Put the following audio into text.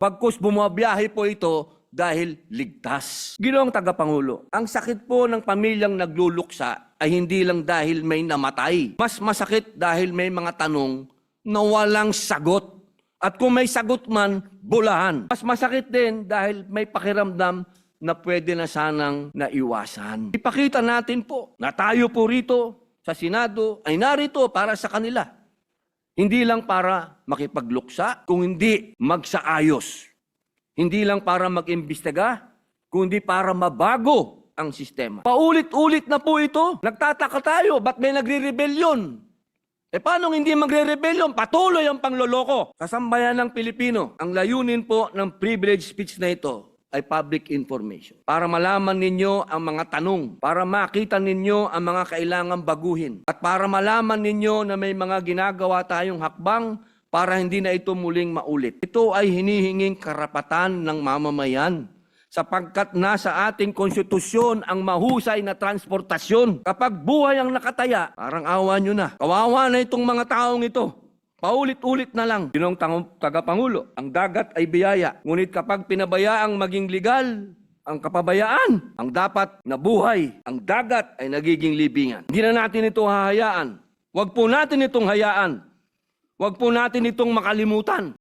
Pagkus bumabiyahe po ito dahil ligtas. Ginoong tagapangulo, ang sakit po ng pamilyang nagluluksa ay hindi lang dahil may namatay. Mas masakit dahil may mga tanong na walang sagot. At kung may sagot man, bulahan. Mas masakit din dahil may pakiramdam na pwede na sanang naiwasan. Ipakita natin po na tayo po rito sa Senado ay narito para sa kanila. Hindi lang para makipagluksa, kung hindi magsaayos. Hindi lang para mag-imbestiga, kundi para mabago ang sistema. Paulit-ulit na po ito. Nagtataka tayo, ba't may nagre-rebelyon? Paano hindi magre-rebelyon? Patuloy ang pangloloko. Kasambayan ng Pilipino, ang layunin po ng privilege speech na ito ay public information. Para malaman ninyo ang mga tanong, para makita ninyo ang mga kailangang baguhin, at para malaman ninyo na may mga ginagawa tayong hakbang para hindi na ito muling maulit. Ito ay hinihinging karapatan ng mamamayan sapagkat nasa ating konstitusyon ang mahusay na transportasyon. Kapag buhay ang nakataya, parang awa nyo na. Kawawa na itong mga taong ito. Paulit-ulit na lang. Ginong tagapangulo, ang dagat ay biyaya. Ngunit kapag pinabayaang maging legal, ang kapabayaan, ang dapat na buhay, ang dagat ay nagiging libingan. Hindi na natin ito hahayaan. Huwag po natin itong hayaan. Huwag po natin itong makalimutan.